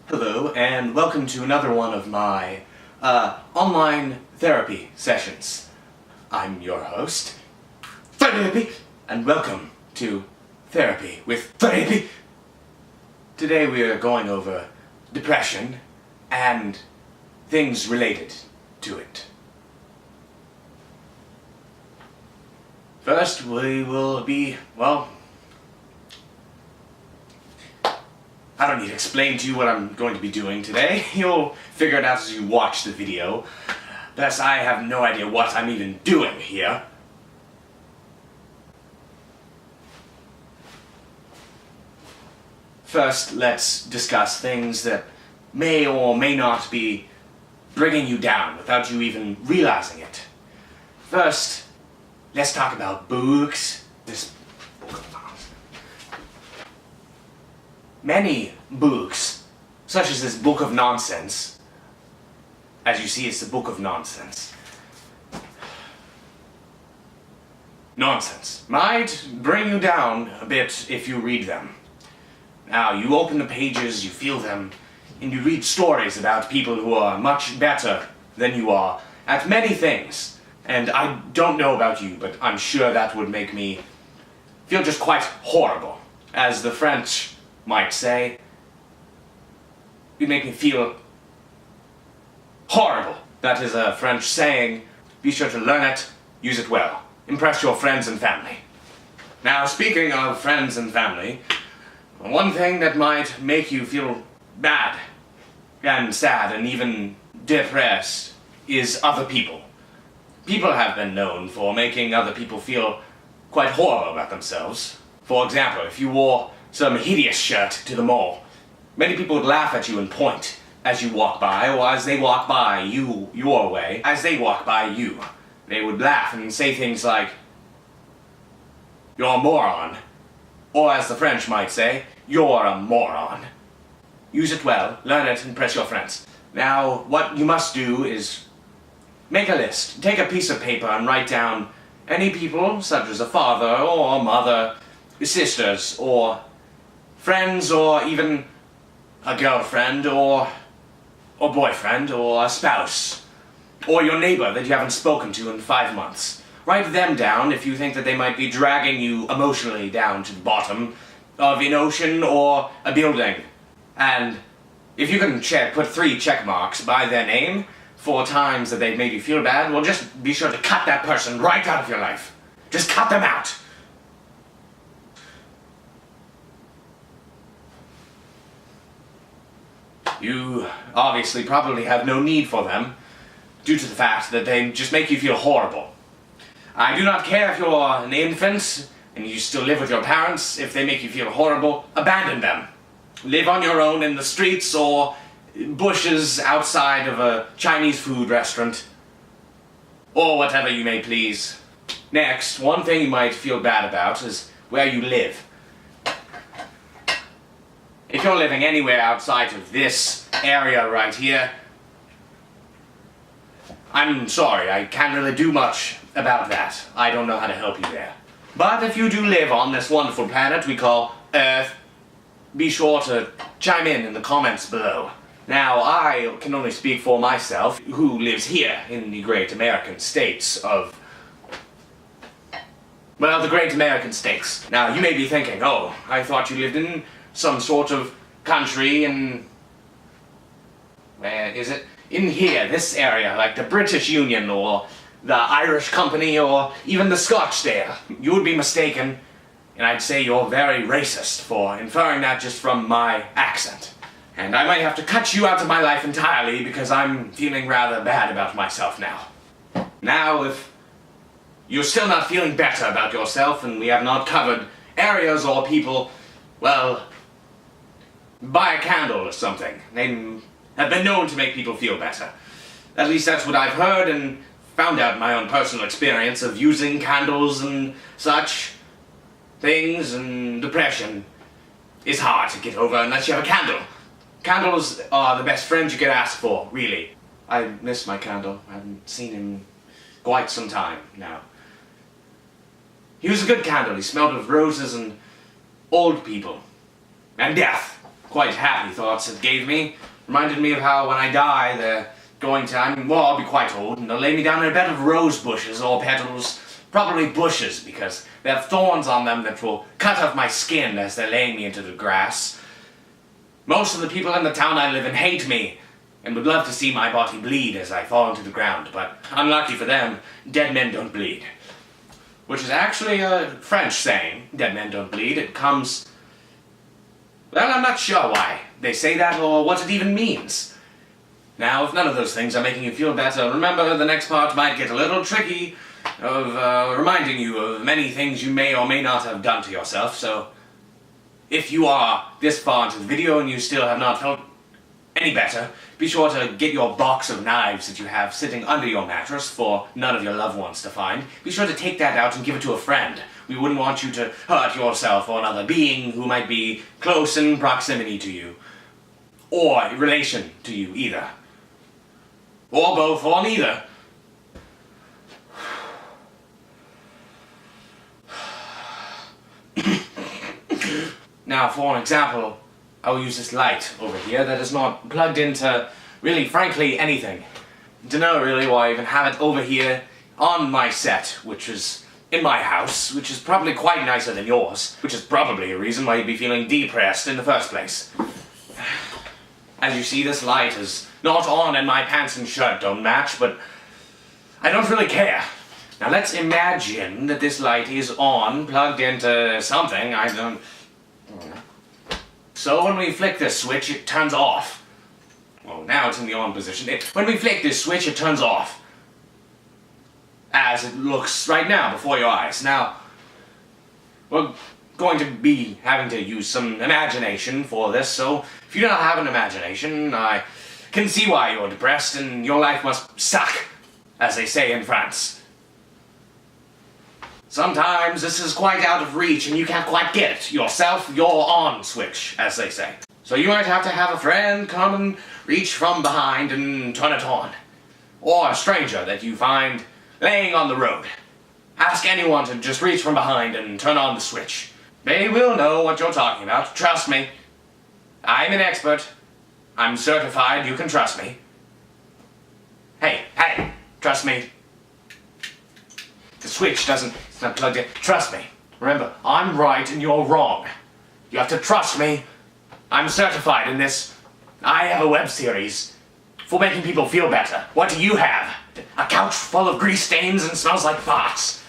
Hello, and welcome to another one of my online therapy sessions. I'm your host, Threppy, and welcome to Therapy with Threppy. Today we are going over depression and things related to it. First, we will be, I don't need to explain to you what I'm going to be doing today. You'll figure it out as you watch the video. Thus, I have no idea what I'm even doing here. First, let's discuss things that may or may not be bringing you down without you even realizing it. First, let's talk about books. Many books, such as this book of nonsense, as you see, it's a book of nonsense. Nonsense might bring you down a bit if you read them. Now, you open the pages, you feel them, and you read stories about people who are much better than you are at many things. And I don't know about you, but I'm sure that would make me feel just quite horrible. As the French might say, you make me feel horrible. That is a French saying. Be sure to learn it, use it well. Impress your friends and family. Now, speaking of friends and family, one thing that might make you feel bad and sad and even depressed is other people. People have been known for making other people feel quite horrible about themselves. For example, if you wore some hideous shirt to the mall, many people would laugh at you and point as you walk by, or as they walk by you, your way, as they walk by you. They would laugh and say things like, "You're a moron," or as the French might say, "You're a moron." Use it well, learn it, impress your friends. Now, what you must do is make a list. Take a piece of paper and write down any people, such as a father or a mother, sisters, or friends, or even a girlfriend, or boyfriend, or a spouse, or your neighbor that you haven't spoken to in 5 months. Write them down if you think that they might be dragging you emotionally down to the bottom of an ocean or a building. And if you can put 3 check marks by their name for times that they've made you feel bad, well, just be sure to cut that person right out of your life. Just cut them out. You obviously probably have no need for them, due to the fact that they just make you feel horrible. I do not care if you're an infant and you still live with your parents. If they make you feel horrible, abandon them. Live on your own in the streets or bushes outside of a Chinese food restaurant, or whatever you may please. Next, one thing you might feel bad about is where you live. If you're living anywhere outside of this area right here, I'm sorry, I can't really do much about that. I don't know how to help you there. But if you do live on this wonderful planet we call Earth, be sure to chime in the comments below. Now, I can only speak for myself, who lives here in the great American states of... well, the great American states. Now, you may be thinking, oh, I thought you lived in some sort of country in... where is it? In here, this area, like the British Union, or the Irish Company, or even the Scotch there. You would be mistaken, and I'd say you're very racist for inferring that just from my accent. And I might have to cut you out of my life entirely because I'm feeling rather bad about myself now. Now, if you're still not feeling better about yourself and we have not covered areas or people, well, buy a candle or something. They have been known to make people feel better. At least that's what I've heard and found out in my own personal experience of using candles and such things, and depression is hard to get over unless you have a candle. Candles are the best friends you could ask for, really. I miss my candle. I haven't seen him quite some time now. He was a good candle. He smelled of roses and old people. And death, of quite happy thoughts it gave me. Reminded me of how when I die, they're going to, I'll be quite old, and they'll lay me down in a bed of rose bushes or petals. Probably bushes, because they have thorns on them that will cut off my skin as they're laying me into the grass. Most of the people in the town I live in hate me, and would love to see my body bleed as I fall into the ground, but unlucky for them, dead men don't bleed. Which is actually a French saying, dead men don't bleed. It comes... well, I'm not sure why they say that or what it even means. Now, if none of those things are making you feel better, remember the next part might get a little tricky of reminding you of many things you may or may not have done to yourself, so if you are this far into the video and you still have not felt any better, be sure to get your box of knives that you have sitting under your mattress for none of your loved ones to find. Be sure to take that out and give it to a friend. We wouldn't want you to hurt yourself or another being who might be close in proximity to you. Or in relation to you, either. Or both, or neither. Now, for an example, I will use this light over here that is not plugged into, really, frankly, anything. Don't know really why I even have it over here on my set, which is in my house, which is probably quite nicer than yours, which is probably a reason why you'd be feeling depressed in the first place. As you see, this light is not on and my pants and shirt don't match, but I don't really care. Now let's imagine that this light is on, plugged into something, I don't... So when we flick this switch, it turns off. Well, now it's in the on position. When we flick this switch, it turns off. As it looks right now before your eyes. Now, we're going to be having to use some imagination for this, so if you don't have an imagination, I can see why you're depressed and your life must suck, as they say in France. Sometimes this is quite out of reach and you can't quite get it yourself, your on switch, as they say. So you might have to have a friend come and reach from behind and turn it on. Or a stranger that you find laying on the road. Ask anyone to just reach from behind and turn on the switch. They will know what you're talking about, trust me. I'm an expert. I'm certified, you can trust me. Hey, trust me. The switch it's not plugged in. Trust me. Remember, I'm right and you're wrong. You have to trust me. I'm certified in this. I have a web series for making people feel better. What do you have? A couch full of grease stains and smells like farts.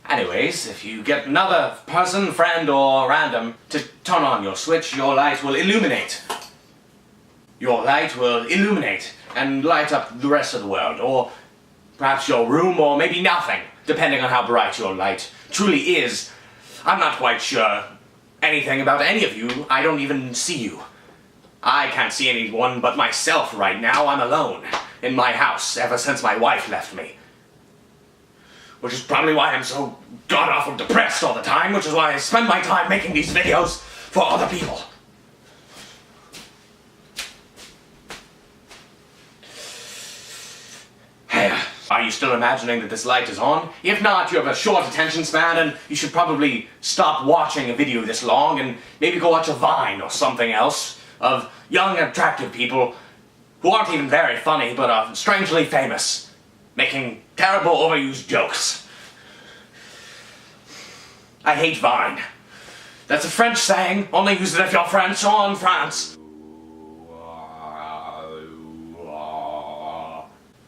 Anyways, if you get another person, friend, or random to turn on your switch, your light will illuminate. Your light will illuminate and light up the rest of the world, or perhaps your room, or maybe nothing, depending on how bright your light truly is. I'm not quite sure anything about any of you. I don't even see you. I can't see anyone but myself right now. I'm alone in my house ever since my wife left me. Which is probably why I'm so god-awful depressed all the time, which is why I spend my time making these videos for other people. Are you still imagining that this light is on? If not, you have a short attention span and you should probably stop watching a video this long and maybe go watch a Vine or something else of young, attractive people who aren't even very funny but are strangely famous, making terrible, overused jokes. I hate Vine. That's a French saying. Only use it if you're French or in France.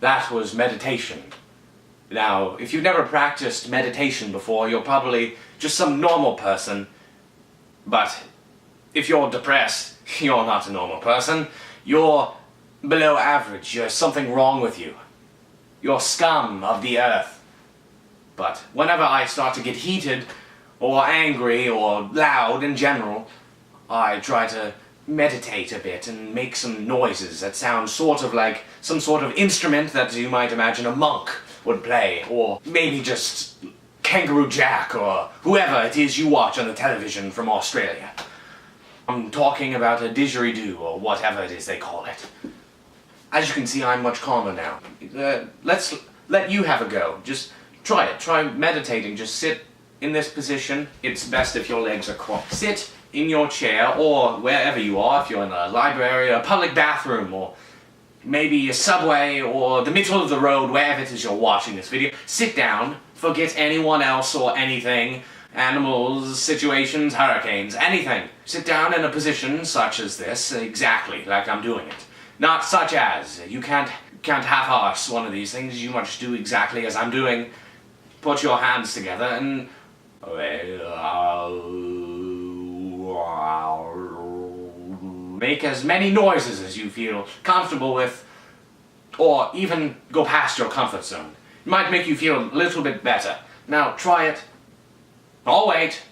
That was meditation. Now, if you've never practiced meditation before, you're probably just some normal person. But if you're depressed, you're not a normal person. You're below average. There's something wrong with you. You're scum of the earth. But whenever I start to get heated, or angry, or loud in general, I try to meditate a bit and make some noises that sound sort of like some sort of instrument that you might imagine a monk would play, or maybe just Kangaroo Jack, or whoever it is you watch on the television from Australia. I'm talking about a didgeridoo, or whatever it is they call it. As you can see, I'm much calmer now. Let's let you have a go. Just try it. Try meditating. Just sit in this position, it's best if your legs are crossed. Sit in your chair or wherever you are, if you're in a library, a public bathroom, or maybe a subway, or the middle of the road, wherever it is you're watching this video. Sit down, forget anyone else or anything, animals, situations, hurricanes, anything. Sit down in a position such as this, exactly like I'm doing it. Not such as. You can't half-arse one of these things, you must do exactly as I'm doing. Put your hands together and make as many noises as you feel comfortable with, or even go past your comfort zone. It might make you feel a little bit better. Now try it. I'll wait.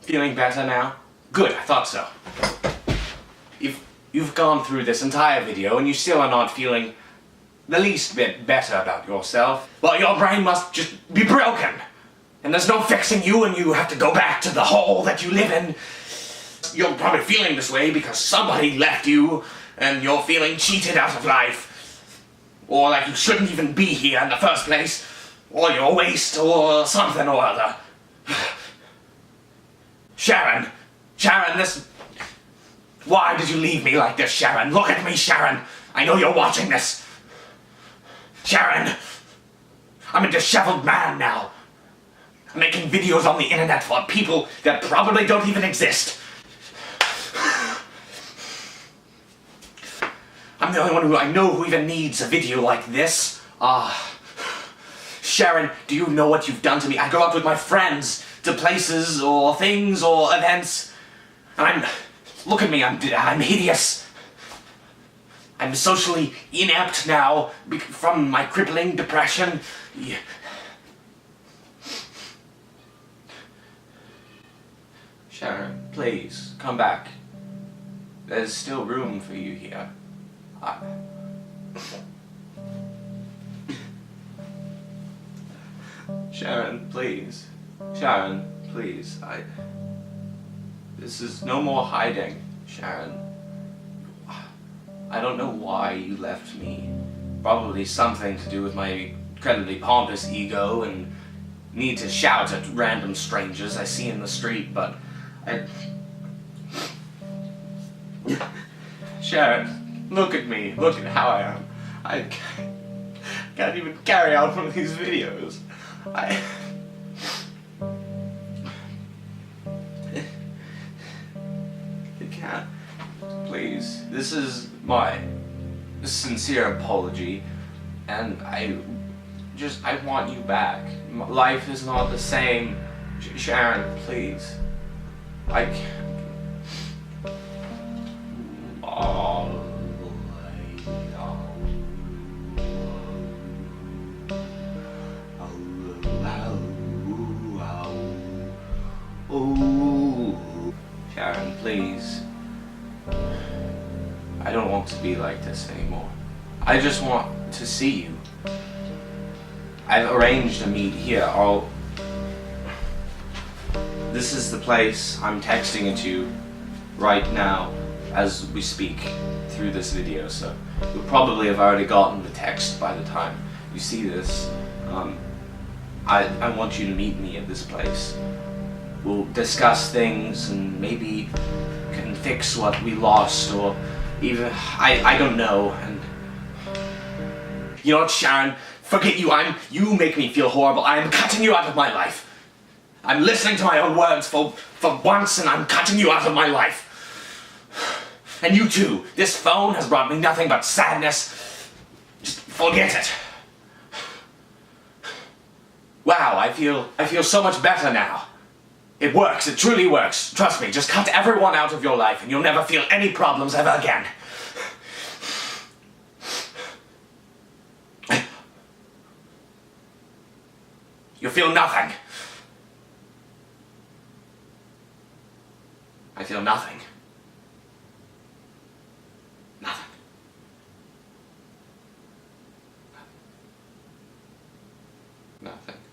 Feeling better now? Good, I thought so. You've gone through this entire video and you still are not feeling the least bit better about yourself. Well, your brain must just be broken. And there's no fixing you, and you have to go back to the hole that you live in. You're probably feeling this way because somebody left you and you're feeling cheated out of life. Or like you shouldn't even be here in the first place. Or you're a waste or something or other. Sharon, this... Why did you leave me like this, Sharon? Look at me, Sharon. I know you're watching this. Sharon, I'm a disheveled man now. I'm making videos on the internet for people that probably don't even exist. I'm the only one who I know who even needs a video like this. Sharon, do you know what you've done to me? I go out with my friends to places or things or events, and look at me, I'm hideous. I'm socially inept now from my crippling depression. Sharon, please, come back. There's still room for you here. Sharon, please. Sharon, please. This is no more hiding, Sharon. I don't know why you left me. Probably something to do with my incredibly pompous ego and need to shout at random strangers I see in the street, but Sharon, look at me. Look at how I am. I can't even carry out one of these videos. I can't. Please, this is my sincere apology, and I want you back. Life is not the same. Sharon, please. I can't. Sharon, please. I don't want to be like this anymore. I just want to see you. I've arranged a meet here. This is the place. I'm texting it to you right now as we speak through this video, so you'll probably have already gotten the text by the time you see this. I want you to meet me at this place. We'll discuss things and maybe can fix what we lost, or even, I don't know. And you know what, Sharon? Forget you. You make me feel horrible. I am cutting you out of my life. I'm listening to my own words for once, and I'm cutting you out of my life. And you too. This phone has brought me nothing but sadness. Just forget it. Wow, I feel so much better now. It works, it truly works. Trust me, just cut everyone out of your life and you'll never feel any problems ever again. You feel nothing. I feel nothing. nothing. Nothing. Nothing.